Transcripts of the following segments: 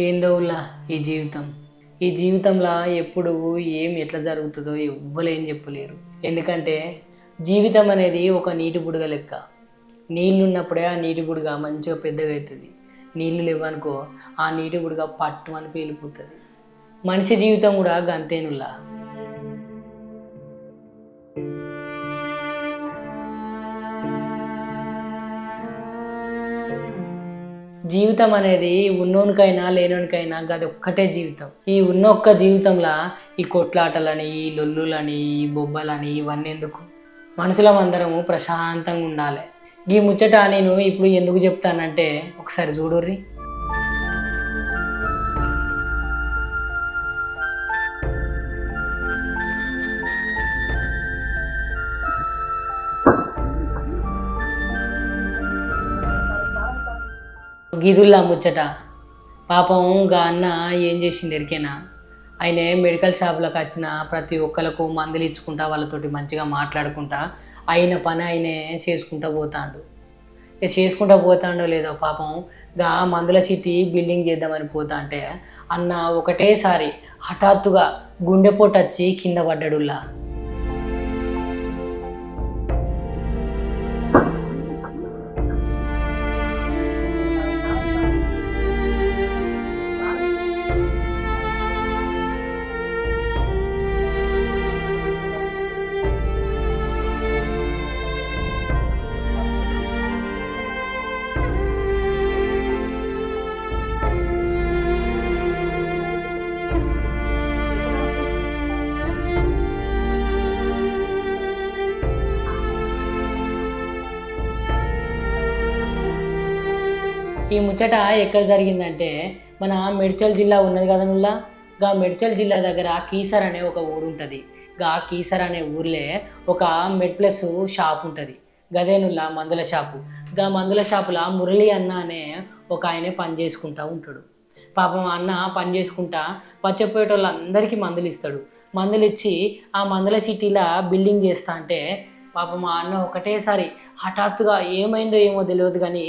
ఏందోలా ఈ జీవితంలో ఎప్పుడు ఏం ఎట్లా జరుగుతుందో ఎవ్వరు ఏం చెప్పలేరు. ఎందుకంటే జీవితం అనేది ఒక నీటి బుడగ లెక్క. నీళ్ళు ఉన్నప్పుడే ఆ నీటి బుడగ మంచిగా పెద్దగా అవుతుంది. నీళ్ళు లేవనుకో ఆ నీటి బుడగ పట్టు అని పేలిపోతుంది. మనిషి జీవితం కూడా గంతేనులా. జీవితం అనేది ఉన్నోనికైనా లేనోనికైనా గది ఒక్కటే జీవితం. ఈ ఉన్న ఒక్క జీవితంలో ఈ కొట్లాటలని, ఈ లొల్లులని, ఈ బొబ్బలని ఇవన్నీ ఎందుకు? మనుషులం అందరము ప్రశాంతంగా ఉండాలి. ఈ ముచ్చట నేను ఇప్పుడు ఎందుకు చెప్తానంటే ఒకసారి చూడుర్రి. గీదుల్లా ముచ్చట. పాపం గా అన్న ఏం చేసింది ఎరికేనా? ఆయన మెడికల్ షాప్లోకి వచ్చిన ప్రతి ఒక్కరికి మందులు ఇచ్చుకుంటా వాళ్ళతోటి మంచిగా మాట్లాడుకుంటా అయిన పని ఆయనే చేసుకుంటా పోతాడు. ఇక చేసుకుంటా పోతాడో లేదో పాపం గా మందుల సిటీ బిల్డింగ్ చేద్దామని పోతా అంటే అన్న ఒకటేసారి హఠాత్తుగా గుండెపోటు వచ్చి కింద పడ్డాడులా. ఈ ముచ్చట ఎక్కడ జరిగిందంటే మన మేడ్చల్ జిల్లా ఉన్నది కదా నుల్లా. గా మేడ్చల్ జిల్లా దగ్గర కీసర్ అనే ఒక ఊరు ఉంటుంది. గా కీసర్ అనే ఊర్లే ఒక మెడ్ ప్లస్ షాప్ ఉంటుంది. గదేనుల్లా మందుల షాపు. గా మందుల షాపులో మురళి అన్న అనే ఒక ఆయనే పని చేసుకుంటూ ఉంటాడు. పాపం అన్న పని చేసుకుంటా వచ్చేపోయేటోళ్ళందరికీ మందులు ఇస్తాడు. మందులు ఇచ్చి ఆ మందుల సిటీలో బిల్డింగ్ చేస్తా అంటే పాపం మా అన్న ఒకటేసారి హఠాత్తుగా ఏమైందో ఏమో తెలియదు కానీ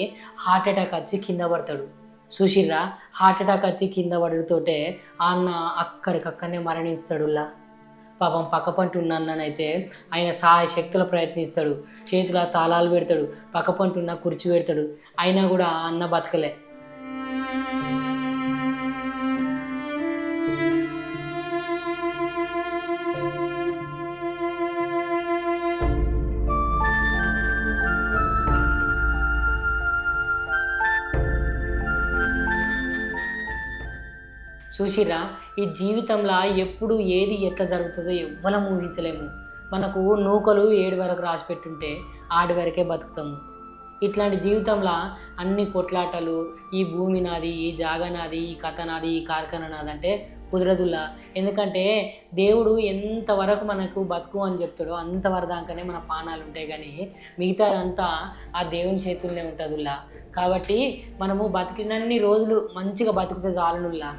హార్ట్ అటాక్ వచ్చి కింద పడతాడు. చూసిర్రా? హార్ట్ అటాక్ వచ్చి కింద పడటతోటే ఆ అన్న అక్కడికక్కడనే మరణిస్తాడులా. పాపం పక్క పంట ఉన్న అన్ననైతే ఆయన సహాయ శక్తుల ప్రయత్నిస్తాడు. చేతిలో తాళాలు పెడతాడు, పక్క పంట ఉన్న కుర్చీ పెడతాడు. అయినా కూడా ఆ అన్న బతకలే. చూసిరా? ఈ జీవితంలో ఎప్పుడు ఏది ఎట్లా జరుగుతుందో ఎవ్వరం ఊహించలేము. మనకు నూకలు ఏడు వరకు రాసి పెట్టుంటే ఆడి వరకే బతుకుతాము. ఇట్లాంటి జీవితంలో అన్ని కొట్లాటలు, ఈ భూమి నాది, ఈ జాగా నాది, ఈ కథ నాది, ఈ కార్ఖానా నాది అంటే కుదరదుల్లా. ఎందుకంటే దేవుడు ఎంతవరకు మనకు బతుకు అని చెప్తాడో అంతవరకు దాకానే మన పానాలు ఉంటాయి, కానీ మిగతాదంతా ఆ దేవుని చేతుల్లోనే ఉంటుందిలా. కాబట్టి మనము బతికినన్ని రోజులు మంచిగా బతుకుతే చాలునుల్లా.